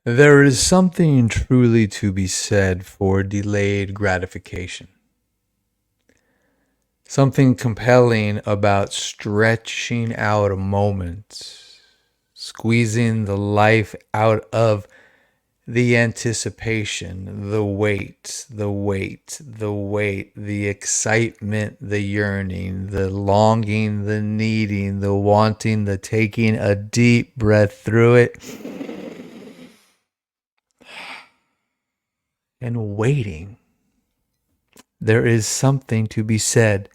There is something truly to be said for delayed gratification. Something compelling about stretching out a moment, squeezing the life out of the anticipation, the excitement, the yearning, the longing, the needing, the wanting, the taking a deep breath through it, and waiting. There is something to be said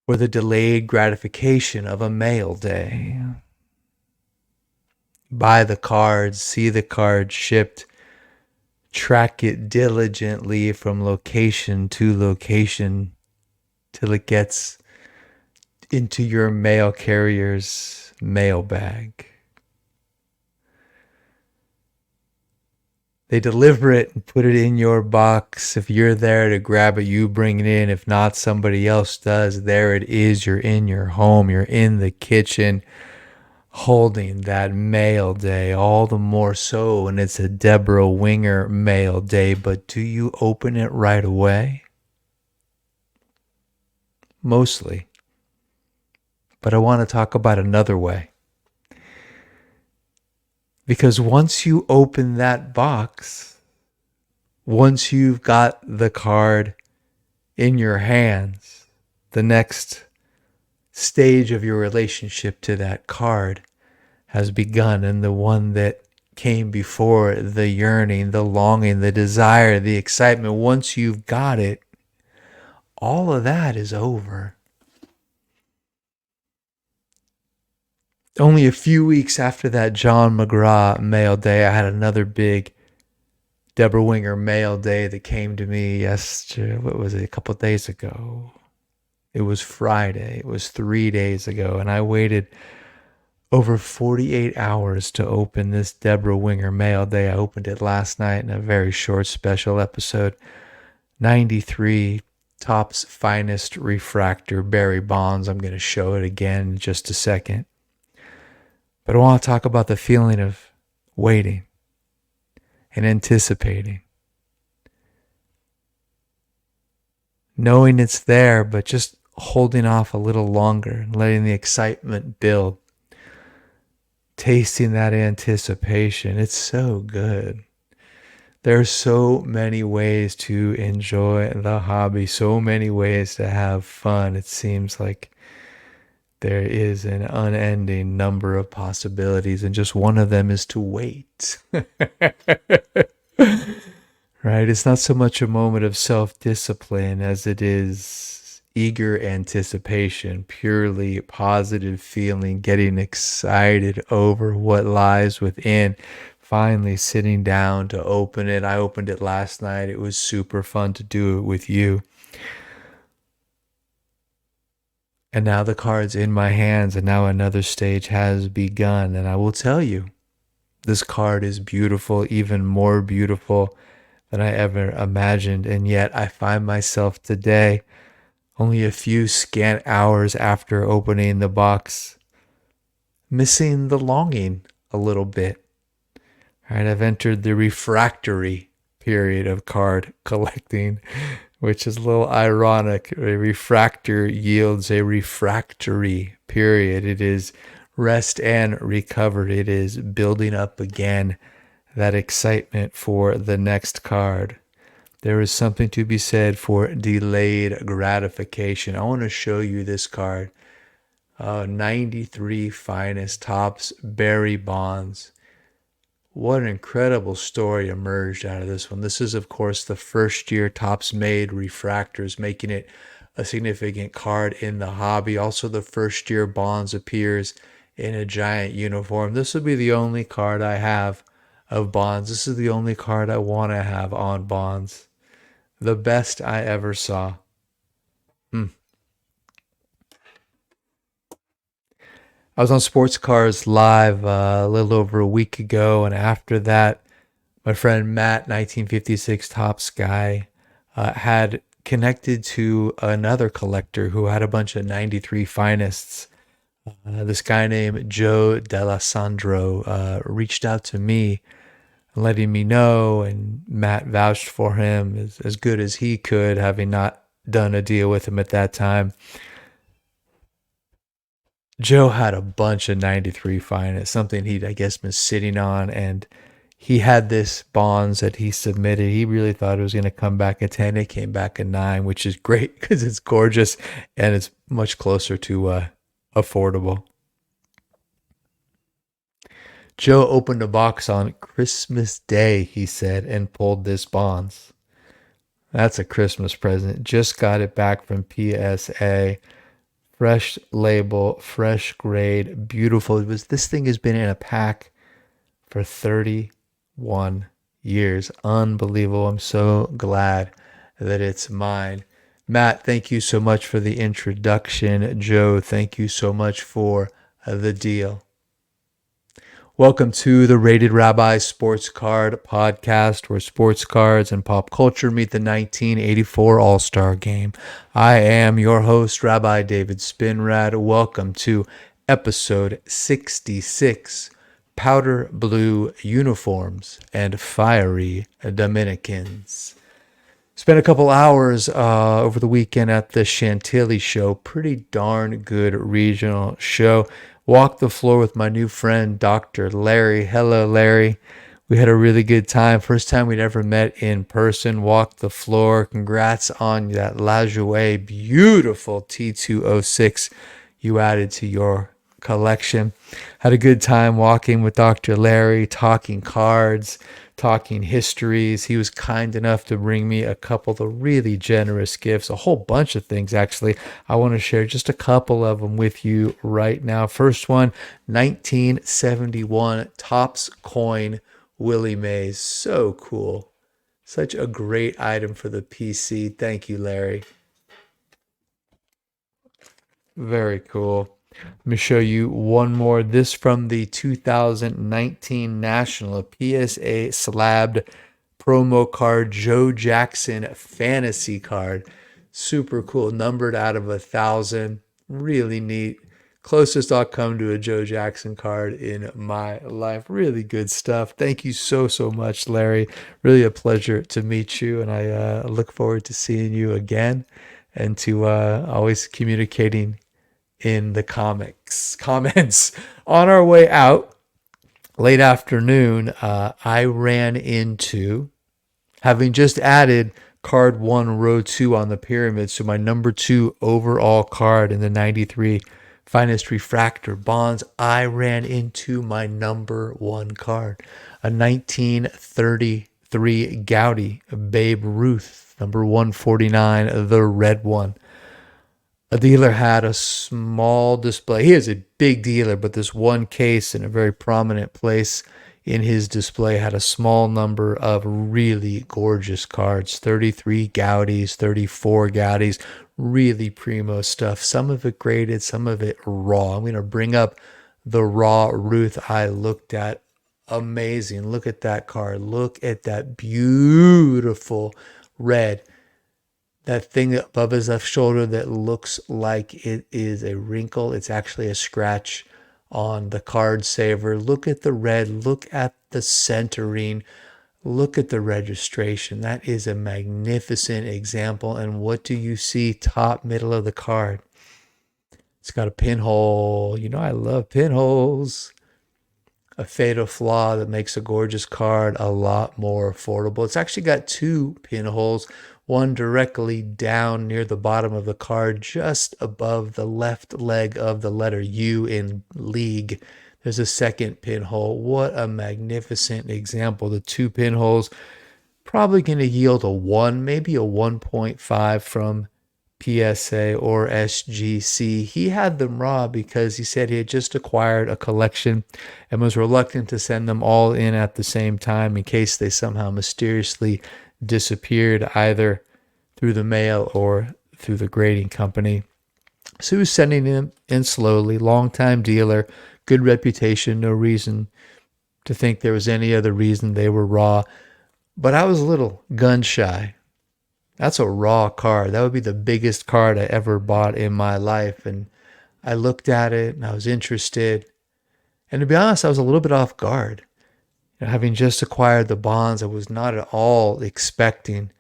for the delayed gratification of a mail day. Buy the cards, see the card shipped, track it diligently from location to location till it gets into your mail carrier's mailbag. They deliver it and put it in your box. If you're there to grab it, you bring it in. If not, somebody else does. There it is. You're in your home. You're in the kitchen holding that mail day, all the more so when it's a Debra Winger Mail day. But do you open it right away? Mostly. But I want to talk about another way. Because once you open that box, once you've got the card in your hands, the next stage of your relationship to that card has begun. And the one that came before, the yearning, the longing, the desire, the excitement, once you've got it, all of that is over. Only a few weeks after that John McGraw mail day, I had another big Debra Winger mail day that came to me yesterday. What was it? A couple of days ago. It was Friday. It was 3 days ago. And I waited over 48 hours to open this Debra Winger mail day. I opened it last night in a very short special episode. 93 Topps Finest Refractor Barry Bonds. I'm going to show it again in just a second. But I want to talk about the feeling of waiting and anticipating. Knowing it's there, but just holding off a little longer and letting the excitement build. Tasting that anticipation. It's so good. There are so many ways to enjoy the hobby, so many ways to have fun. It seems like there is an unending number of possibilities, and just one of them is to wait. Right? It's not so much a moment of self-discipline as it is eager anticipation, purely positive feeling, getting excited over what lies within, finally sitting down to open it. I opened it last night. It was super fun to do it with you. And now the card's in my hands, and now another stage has begun. And I will tell you, this card is beautiful, even more beautiful than I ever imagined. And yet I find myself today, only a few scant hours after opening the box, missing the longing a little bit. All right, I've entered the refractory period of card collecting, which is a little ironic. A refractor yields a refractory period. It is rest and recover. It is building up again that excitement for the next card. There is something to be said for delayed gratification. I want to show you this card. 93 Finest Topps Barry Bonds. What an incredible story emerged out of this one. This is, of course, the first year Topps made refractors, making it a significant card in the hobby. Also, the first year Bonds appears in a giant uniform. This will be the only card I have of Bonds. This is the only card I want to have on Bonds. The best I ever saw. I was on Sports Cars Live a little over a week ago, and after that, my friend Matt, 1956 Topps guy, had connected to another collector who had a bunch of 93 Finest. This guy named Joe D'Alessandro reached out to me letting me know, and Matt vouched for him as good as he could, having not done a deal with him at that time. Joe had a bunch of 93 finance, something he'd, I guess, been sitting on, and he had this bonds that he submitted. He really thought it was going to come back at 10. It came back at 9, which is great because it's gorgeous and it's much closer to affordable. Joe opened a box on Christmas Day, he said, and pulled this bonds. That's a Christmas present. Just got it back from PSA. Fresh label, fresh grade, beautiful. This thing has been in a pack for 31 years. Unbelievable. I'm so glad that it's mine. Matt, thank you so much for the introduction. Joe, thank you so much for the deal. Welcome to the Rated Rabbi Sports Card Podcast, where sports cards and pop culture meet the 1984 All-Star Game. I am your host, Rabbi David Spinrad. Welcome to episode 66, Powder Blue Uniforms and Fiery Dominicans. Spent a couple hours over the weekend at the Chantilly show. Pretty darn good regional show. Walked the floor with my new friend, Dr. Larry. Hello, Larry. We had a really good time. First time we'd ever met in person. Walked the floor. Congrats on that La Jouet beautiful T206 you added to your collection. Had a good time walking with Dr. Larry, talking cards, talking histories. He was kind enough to bring me a couple of really generous gifts, a whole bunch of things actually. I want to share just a couple of them with you right now. First one, 1971 Topps coin Willie Mays. So cool. Such a great item for the PC. Thank you, Larry. Very cool. Let me show you one more. This from the 2019 National, PSA slabbed promo card, Joe Jackson fantasy card. Super cool. Numbered out of 1,000. Really neat. Closest I'll come to a Joe Jackson card in my life. Really good stuff. Thank you so much, Larry. Really a pleasure to meet you, and I look forward to seeing you again and to always communicating in the comments. On our way out, late afternoon, I ran into, having just added card 1, row 2 on the pyramid, so my number 2 overall card in the 93 Finest Refractor Bonds, I ran into my number 1 card, a 1933 Gaudy Babe Ruth, number 149, the red one. A dealer had a small display. He is a big dealer, but this one case in a very prominent place in his display had a small number of really gorgeous cards. 33 Gaudis, 34 Gaudis, really primo stuff. Some of it graded, some of it raw. I'm going to bring up the raw Ruth I looked at. Amazing. Look at that card. Look at that beautiful red. That thing above his left shoulder that looks like it is a wrinkle. It's actually a scratch on the card saver. Look at the red. Look at the centering. Look at the registration. That is a magnificent example. And what do you see top middle of the card? It's got a pinhole. You know I love pinholes. A fatal flaw that makes a gorgeous card a lot more affordable. It's actually got 2 pinholes. One directly down near the bottom of the card, just above the left leg of the letter U in league. There's a second pinhole. What a magnificent example. The 2 pinholes probably going to yield a 1, maybe a 1.5 from PSA or SGC. He had them raw because he said he had just acquired a collection and was reluctant to send them all in at the same time in case they somehow mysteriously disappeared either through the mail or through the grading company. So he was sending them in slowly. Long-time dealer, good reputation, no reason to think there was any other reason they were raw. But I was a little gun shy. That's a raw card. That would be the biggest card I ever bought in my life. And I looked at it and I was interested. And to be honest, I was a little bit off guard. Having just acquired the bonds, I was not at all expecting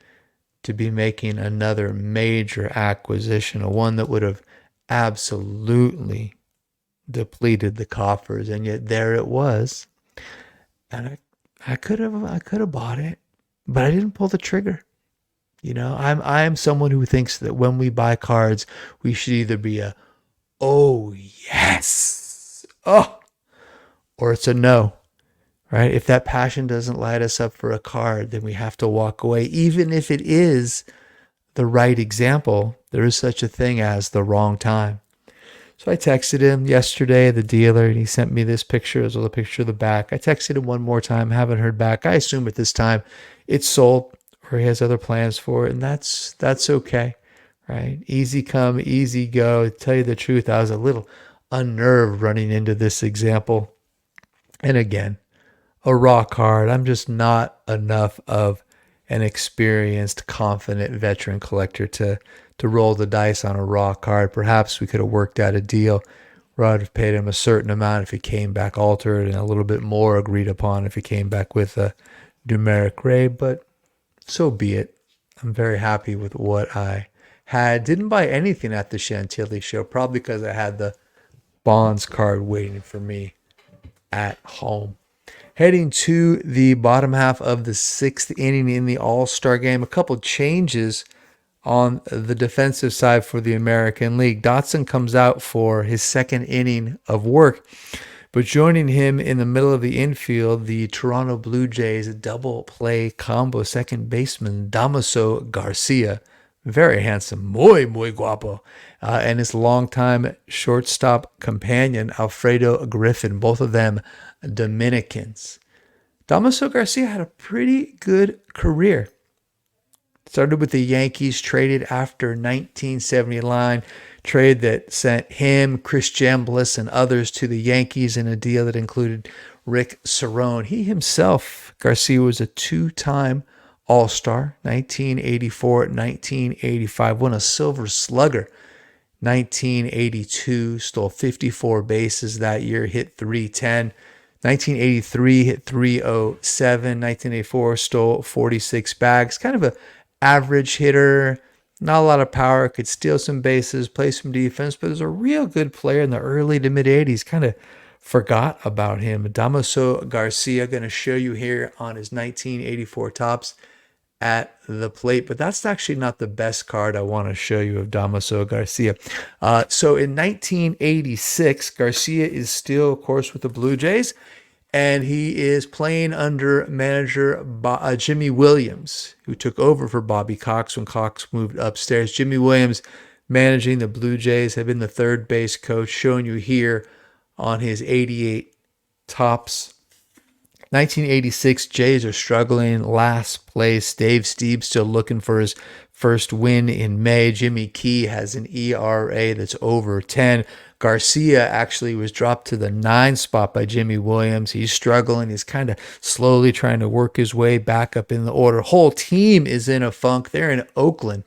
to be making another major acquisition, one that would have absolutely depleted the coffers. And yet there it was. And I could have bought it, but I didn't pull the trigger. I'm someone who thinks that when we buy cards, we should either be a oh yes, oh, or it's a no. Right? If that passion doesn't light us up for a card, then we have to walk away, even if it is the right example. There is such a thing as the wrong time. So I texted him yesterday, the dealer, and he sent me this picture as well, a picture of the back. I texted him one more time, haven't heard back. I assume at this time it's sold or he has other plans for it, and that's okay, right? Easy come, easy go. To tell you the truth, I was a little unnerved running into this example. And again, a raw card. I'm just not enough of an experienced, confident veteran collector to roll the dice on a raw card. Perhaps we could have worked out a deal where I'd have paid him a certain amount if he came back altered and a little bit more agreed upon if he came back with a numeric ray, but so be it. I'm very happy with what I had. Didn't buy anything at the Chantilly show, probably because I had the Bonds card waiting for me at home. Heading to the bottom half of the sixth inning in the All-Star game, a couple changes on the defensive side for the American League. Dotson comes out for his second inning of work, but joining him in the middle of the infield, the Toronto Blue Jays double play combo second baseman Damaso Garcia, very handsome, muy guapo, and his longtime shortstop companion Alfredo Griffin, both of them Dominicans. Damaso Garcia had a pretty good career. Started with the Yankees, traded after 1979, trade that sent him, Chris Chambliss, and others to the Yankees in a deal that included Rick Cerone. He himself, Garcia, was a two-time All-Star, 1984, 1985, won a Silver Slugger. 1982, stole 54 bases that year, hit .310. 1983, hit .307. 1984, stole 46 bags. Kind of a average hitter, not a lot of power, could steal some bases, play some defense, but was a real good player in the early to mid 80s. Kind of forgot about him. Damaso Garcia, going to show you here on his 1984 tops at the plate, but that's actually not the best card I want to show you of Damaso Garcia. So in 1986, Garcia is still, of course, with the Blue Jays, and he is playing under manager Jimmy Williams, who took over for Bobby Cox when Cox moved upstairs. Jimmy Williams managing the Blue Jays, had been the third base coach, showing you here on his 88 tops. 1986, Jays are struggling, last place. Dave Stieb still looking for his first win in May. Jimmy Key has an ERA that's over 10. Garcia actually was dropped to the 9 spot by Jimmy Williams. He's struggling. He's kind of slowly trying to work his way back up in the order. Whole team is in a funk. They're in Oakland.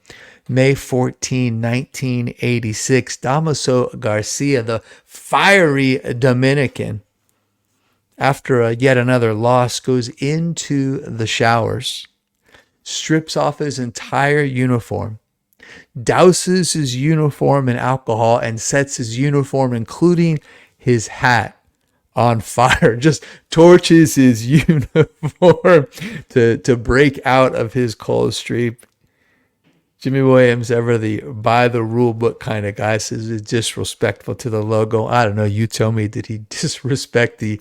May 14, 1986. Damaso Garcia, the fiery Dominican, after yet another loss, goes into the showers, strips off his entire uniform, douses his uniform in alcohol, and sets his uniform, including his hat, on fire. Just torches his uniform to break out of his cold streak. Jimmy Williams, ever the by the rule book kind of guy, says it's disrespectful to the logo. I don't know. You tell me, did he disrespect the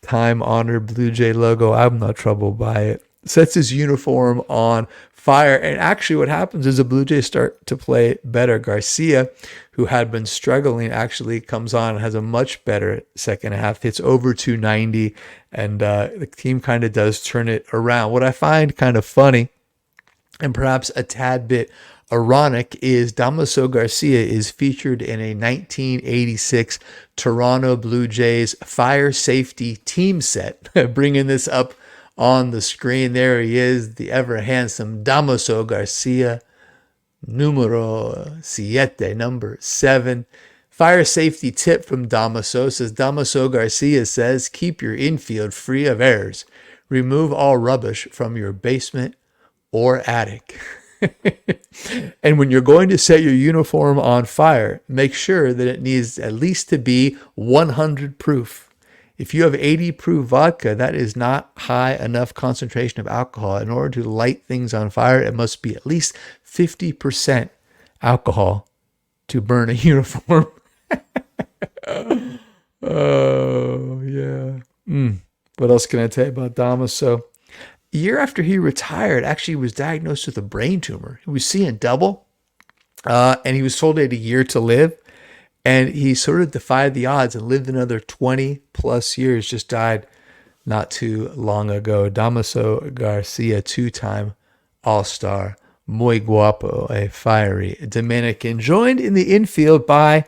time-honored Blue Jay logo? I'm not troubled by it. Sets his uniform on fire. And actually what happens is the Blue Jays start to play better. Garcia, who had been struggling, actually comes on and has a much better second half. Hits over 290, and the team kind of does turn it around. What I find kind of funny and perhaps a tad bit ironic is Damaso Garcia is featured in a 1986 Toronto Blue Jays fire safety team set. Bringing this up on the screen, there he is, the ever handsome Damaso Garcia, number 7. Fire safety tip from Damaso says, Damaso Garcia says, keep your infield free of errors. Remove all rubbish from your basement or attic. And when you're going to set your uniform on fire, make sure that it needs at least to be 100 proof. If you have 80 proof vodka, that is not high enough concentration of alcohol. In order to light things on fire, it must be at least 50% alcohol to burn a uniform. Oh, yeah. What else can I tell you about Damaso? A year after he retired, actually was diagnosed with a brain tumor. He was seeing double, and he was told he had a year to live. And he sort of defied the odds and lived another 20 plus years, just died not too long ago. Damaso Garcia, two-time All-Star, muy guapo, a fiery Dominican, joined in the infield by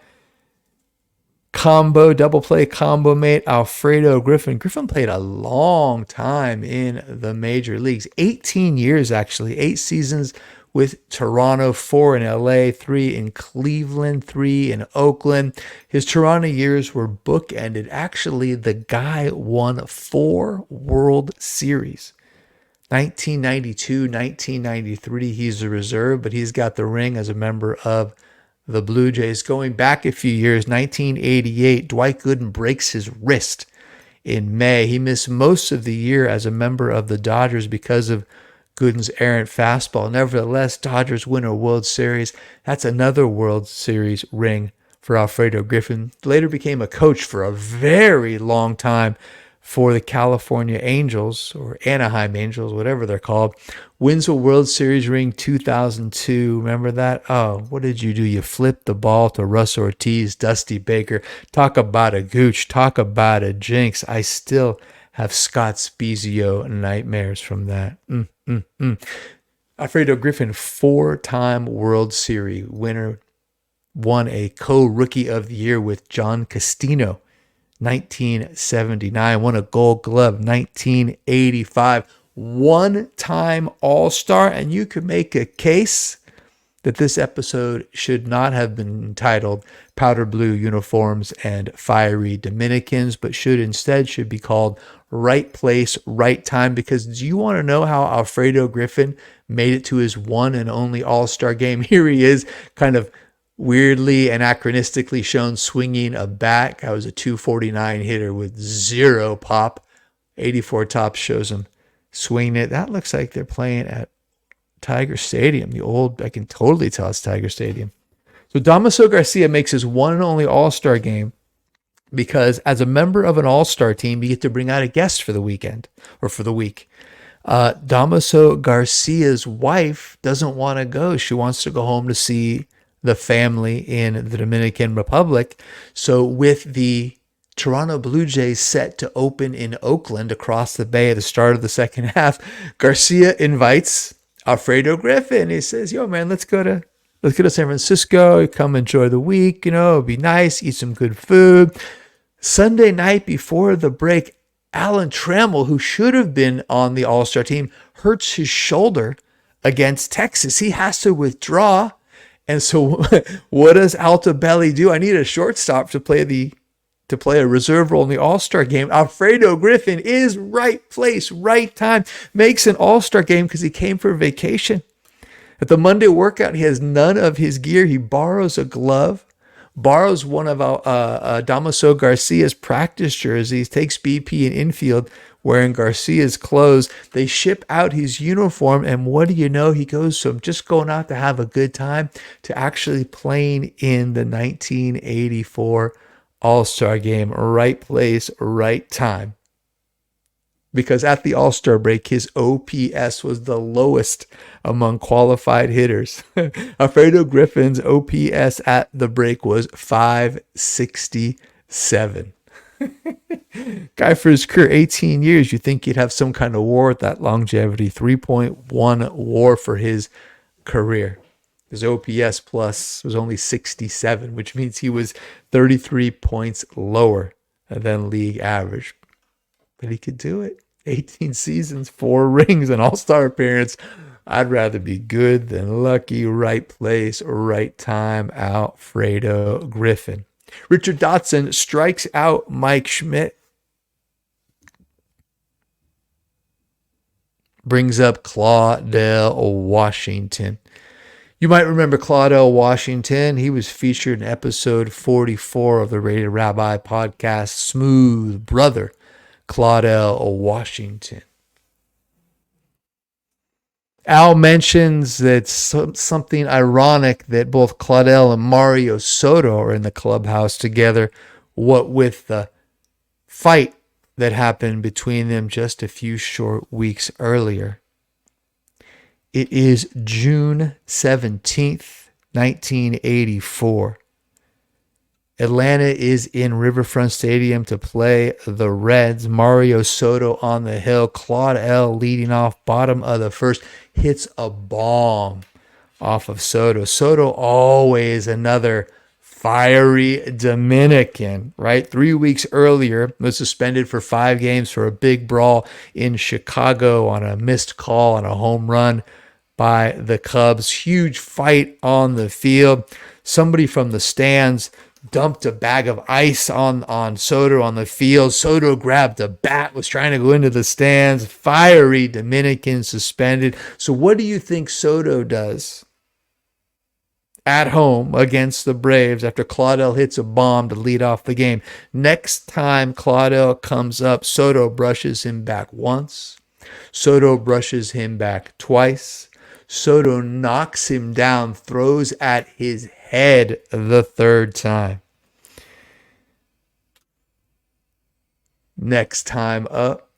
double play combo mate Alfredo Griffin. Griffin played a long time in the major leagues, 18 years actually, 8 seasons with Toronto, 4 in LA, 3 in Cleveland, 3 in Oakland. His Toronto years were bookended. Actually, the guy won 4 World Series. 1992, 1993, he's a reserve, but he's got the ring as a member of the Blue Jays. Going back a few years, 1988, Dwight Gooden breaks his wrist in May. He missed most of the year as a member of the Dodgers because of Gooden's errant fastball. Nevertheless, Dodgers win a World Series. That's another World Series ring for Alfredo Griffin. Later became a coach for a very long time for the California Angels, or Anaheim Angels, whatever they're called. Wins a World Series ring 2002. Remember that? Oh, what did you do? You flipped the ball to Russ Ortiz, Dusty Baker. Talk about a gooch. Talk about a jinx. I still have Scott Spezio nightmares from that. Alfredo Griffin, 4-time World Series winner, won a co-rookie of the year with John Castino, 1979, won a Gold Glove, 1985, one-time All-Star, and you could make a case that this episode should not have been entitled Powder Blue Uniforms and Fiery Dominicans, but should be called Right Place, Right Time. Because do you want to know how Alfredo Griffin made it to his one and only All-Star game? Here he is, kind of weirdly, anachronistically shown swinging a bat. Guy was a 249 hitter with 0 pop. 84 Tops shows him swinging it. That looks like they're playing at Tiger Stadium. I can totally tell it's Tiger Stadium. So Damaso Garcia makes his one and only All-Star game because as a member of an All-Star team, you get to bring out a guest for the weekend or for the week. Damaso Garcia's wife doesn't want to go. She wants to go home to see the family in the Dominican Republic. So with the Toronto Blue Jays set to open in Oakland across the bay at the start of the second half, Garcia invites Alfredo Griffin. He says, yo, man, let's go to San Francisco, come enjoy the week, it'll be nice, eat some good food. Sunday night before the break, Alan Trammell, who should have been on the All-Star team, hurts his shoulder against Texas. He has to withdraw. And so what does Altobelli do? I need a shortstop to play a reserve role in the All-Star game. Alfredo Griffin is right place, right time, makes an All-Star game because he came for vacation. At the Monday workout, he has none of his gear. He borrows a glove, borrows one of Damaso Garcia's practice jerseys, takes BP in infield wearing Garcia's clothes. They ship out his uniform, and what do you know? He goes from just going out to have a good time to actually playing in the 1984 All-Star game. Right place, right time. Because at the All-Star break, his OPS was the lowest among qualified hitters. Alfredo Griffin's OPS at the break was 567. Guy for his career, 18 years, you think he'd have some kind of WAR at that longevity. 3.1 WAR for his career. His OPS plus was only 67, which means he was 33 points lower than league average. But he could do it. 18 seasons, 4 rings, an All-Star appearance. I'd rather be good than lucky. Right place, right time, Alfredo Griffin. Richard Dotson strikes out Mike Schmidt. Brings up Claudell Washington. You might remember Claudell Washington. He was featured in episode 44 of the Rated Rabbi podcast, Smooth Brother Claudell Washington. Al mentions that something ironic that both Claudell and Mario Soto are in the clubhouse together, what with the fight that happened between them just a few short weeks earlier. It is June 17th, 1984. Atlanta is in Riverfront Stadium to play the Reds. Mario Soto on the hill. Claudell leading off bottom of the first. Hits a bomb off of Soto. Soto always another fiery Dominican, right? 3 weeks earlier, was suspended for 5 games for a big brawl in Chicago on a missed call on a home run by the Cubs. Huge fight on the field. Somebody from the stands dumped a bag of ice on Soto on the field. Soto grabbed a bat, was trying to go into the stands. Fiery Dominican suspended. So what do you think Soto does at home against the Braves after Claudell hits a bomb to lead off the game? Next time Claudell comes up, Soto brushes him back once. Soto brushes him back twice. Soto knocks him down, throws at his head the third time. Next time up,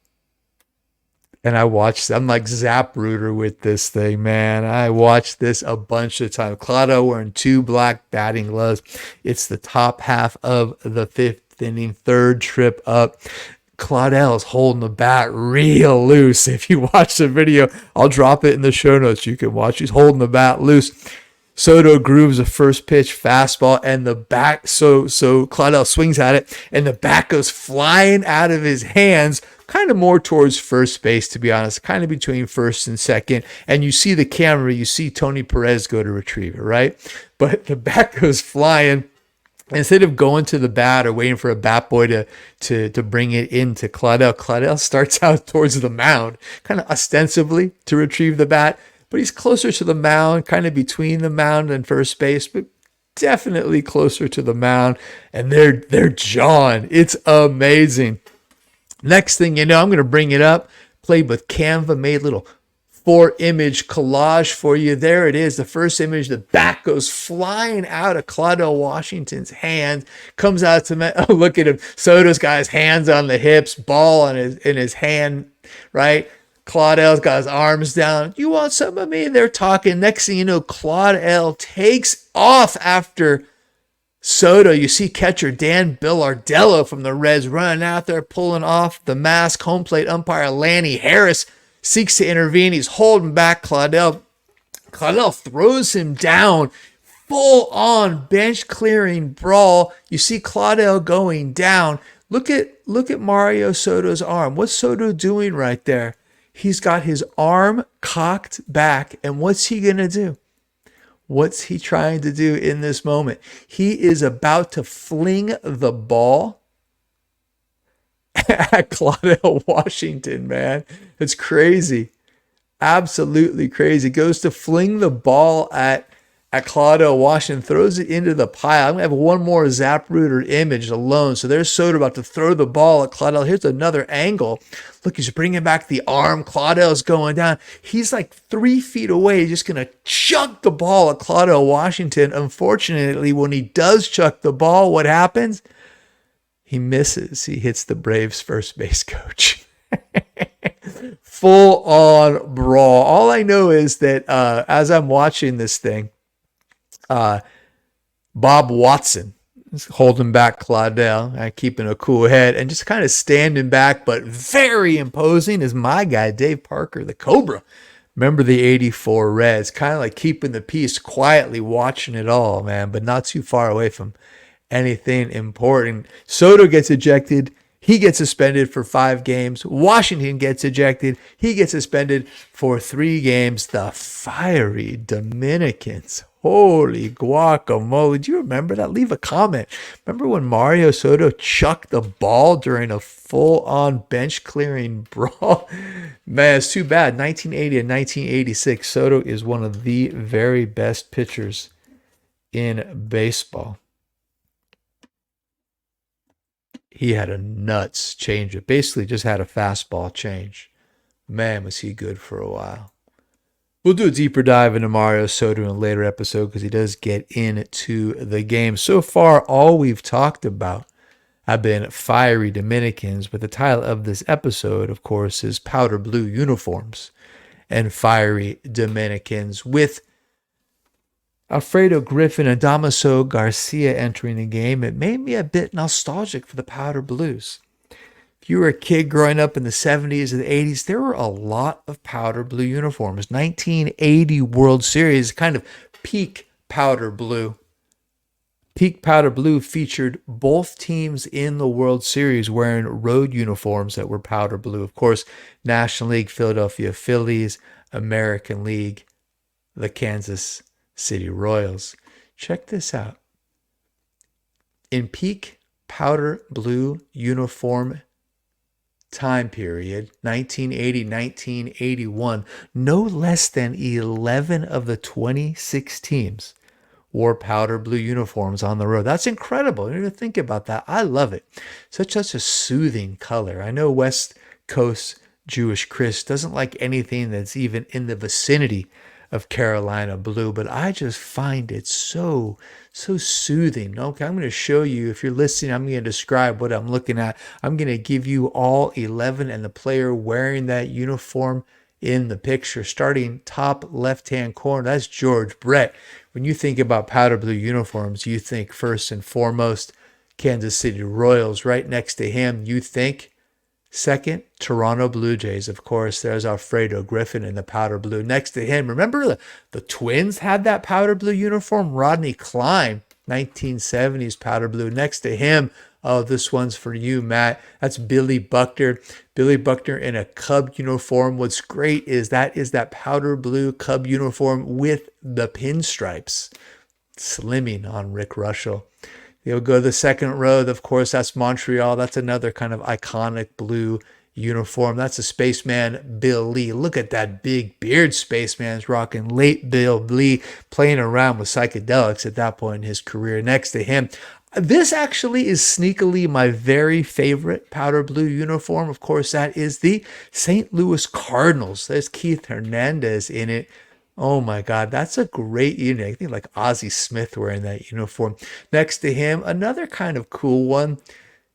and I'm like Zapruder with this thing, man. I watched this a bunch of times. Claudell wearing 2 black batting gloves. It's the top half of the 5th inning, third trip up. Claudell is holding the bat real loose. If you watch the video, I'll drop it in the show notes. You can watch. He's holding the bat loose. Soto grooves a first pitch fastball, and the back, so Claudell swings at it, and the bat goes flying out of his hands, kind of more towards first base, to be honest, kind of between first and second. And you see the camera, you see Tony Perez go to retrieve it, right? But the bat goes flying. Instead of going to the bat or waiting for a bat boy to bring it into Claudell starts out towards the mound, kind of ostensibly to retrieve the bat. But he's closer to the mound, kind of between the mound and first base, but definitely closer to the mound. And they're jawing. It's amazing. Next thing you know, I'm going to bring it up. Played with Canva, made a little 4-image collage for you. There it is. The first image, the bat goes flying out of Claudell Washington's hand, comes out to me. Oh, look at him. Soto's got his hands on the hips, ball in his hand, right? Claudell's got his arms down. You want some of me? They're talking. Next thing you know, Claudell takes off after Soto. You see catcher Dan Billardello from the Reds running out there, pulling off the mask. Home plate umpire Lanny Harris seeks to intervene. He's holding back Claudell. Claudell throws him down. Full on bench clearing brawl. You see Claudell going down. Look at Mario Soto's arm. What's Soto doing right there? He's got his arm cocked back, and what's he going to do? What's he trying to do in this moment? He is about to fling the ball at Claudell Washington, man. It's crazy. Absolutely crazy. Goes to fling the ball at Claudell Washington, throws it into the pile. I'm going to have one more Zapruder image alone. So there's Soto about to throw the ball at Claudell. Here's another angle. Look, he's bringing back the arm. Claudell's going down. He's like 3 feet away. He's just going to chuck the ball at Claudell Washington. Unfortunately, when he does chuck the ball, what happens? He misses. He hits the Braves' first base coach. Full on brawl. All I know is that as I'm watching this thing, Bob Watson is holding back Claudell, keeping a cool head and just kind of standing back, but very imposing is my guy, Dave Parker, the Cobra. Remember the 84 Reds, kind of like keeping the peace, quietly watching it all, man, but not too far away from anything important. Soto gets ejected. He gets suspended for 5 games. Washington gets ejected. He gets suspended for 3 games. The fiery Dominicans. Holy guacamole. Do you remember that? Leave a comment. Remember when Mario Soto chucked the ball during a full-on bench-clearing brawl? Man, it's too bad. 1980 and 1986, Soto is one of the very best pitchers in baseball. He had a nuts changeup. Basically just had a fastball change. Man, was he good for a while. We'll do a deeper dive into Mario Soto in a later episode because he does get into the game. So far, all we've talked about have been fiery Dominicans, but the title of this episode, of course, is Powder Blue Uniforms and Fiery Dominicans, with Alfredo Griffin and Damaso Garcia entering the game. It made me a bit nostalgic for the Powder Blues. If you were a kid growing up in the 70s or the 80s, there were a lot of Powder Blue uniforms. 1980 World Series, kind of peak Powder Blue. Peak Powder Blue featured both teams in the World Series wearing road uniforms that were Powder Blue. Of course, National League, Philadelphia Phillies, American League, the Kansas City Royals. Check this out. In peak Powder Blue uniform time period, 1980-1981, no less than 11 of the 26 teams wore Powder Blue uniforms on the road. That's incredible. You need to think about that. I love it. Such a soothing color. I know West Coast Jewish Chris doesn't like anything that's even in the vicinity of Carolina blue, but I just find it so soothing. Okay, I'm going to show you. If you're listening, I'm going to describe what I'm looking at. I'm going to give you all 11 and the player wearing that uniform in the picture. Starting top left-hand corner, that's George Brett. When you think about Powder Blue uniforms, you think first and foremost Kansas City Royals. Right next to him, you think second, Toronto Blue Jays. Of course, there's Alfredo Griffin in the Powder Blue. Next to him, remember the Twins had that Powder Blue uniform? Rodney Cline, 1970s Powder Blue. Next to him, oh, this one's for you, Matt. That's Billy Buckner. Billy Buckner in a Cub uniform. What's great is that Powder Blue Cub uniform with the pinstripes. Slimming on Rick Russell. You'll go to the second row. Of course, that's Montreal. That's another kind of iconic blue uniform. That's a Spaceman Bill Lee. Look at that big beard Spaceman's rocking. Late Bill Lee playing around with psychedelics at that point in his career. Next to him, this actually is sneakily my very favorite Powder Blue uniform. Of course, that is the St. Louis Cardinals. There's Keith Hernandez in it. Oh my God, that's a great unit. I think like Ozzie Smith wearing that uniform. Next to him, another kind of cool one.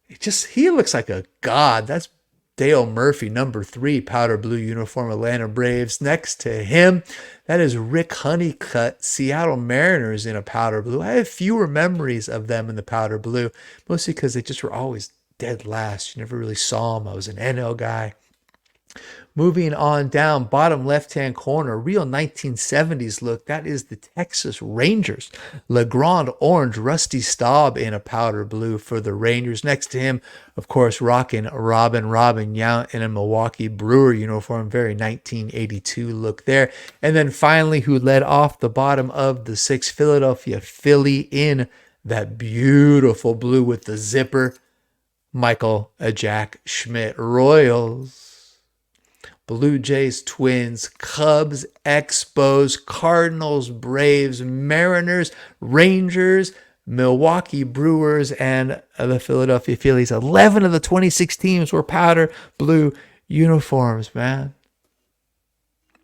He looks like a god. That's Dale Murphy, number 3, Powder Blue uniform, Atlanta Braves. Next to him, that is Rick Honeycutt, Seattle Mariners in a Powder Blue. I have fewer memories of them in the Powder Blue, mostly because they just were always dead last. You never really saw them. I was an NL guy. Moving on down, bottom left-hand corner, real 1970s look. That is the Texas Rangers. LeGrand Orange, Rusty Staub in a Powder Blue for the Rangers. Next to him, of course, rocking Robin Yount in a Milwaukee Brewer uniform. Very 1982 look there. And then finally, who led off the bottom of the 6, Philadelphia Philly in that beautiful blue with the zipper, Michael Jack Schmidt. Royals, Blue Jays, Twins, Cubs, Expos, Cardinals, Braves, Mariners, Rangers, Milwaukee Brewers, and the Philadelphia Phillies. 11 of the 26 teams were Powder Blue uniforms, man.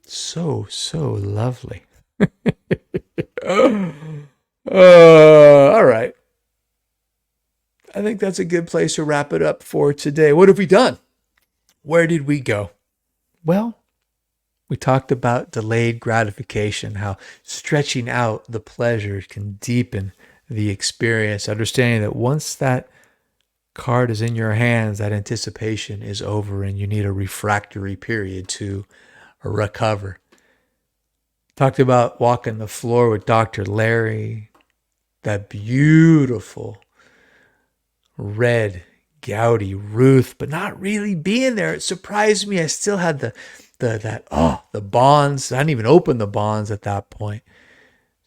So lovely. All right. I think that's a good place to wrap it up for today. What have we done? Where did we go? Well, we talked about delayed gratification, how stretching out the pleasure can deepen the experience, understanding that once that card is in your hands, that anticipation is over and you need a refractory period to recover. Talked about walking the floor with Dr. Larry, that beautiful red Gowdy, Ruth, but not really being there. It surprised me. I still had the bonds. I hadn't even opened the bonds at that point.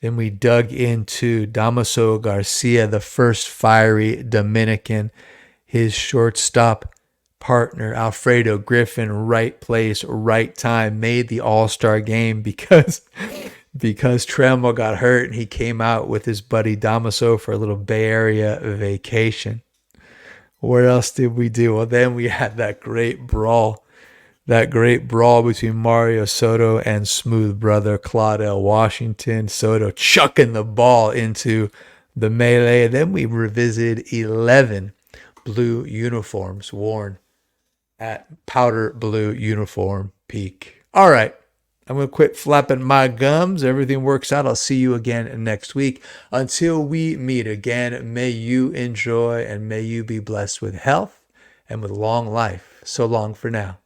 Then we dug into Damaso Garcia, the first fiery Dominican, his shortstop partner, Alfredo Griffin, right place, right time, made the All-Star game because Tremble got hurt and he came out with his buddy Damaso for a little Bay Area vacation. What else did we do? Well, then we had that great brawl between Mario Soto and smooth brother Claudell Washington. Soto chucking the ball into the melee. Then we revisited 11 blue uniforms worn at powder blue uniform peak. All right. I'm going to quit flapping my gums. Everything works out. I'll see you again next week. Until we meet again, may you enjoy and may you be blessed with health and with long life. So long for now.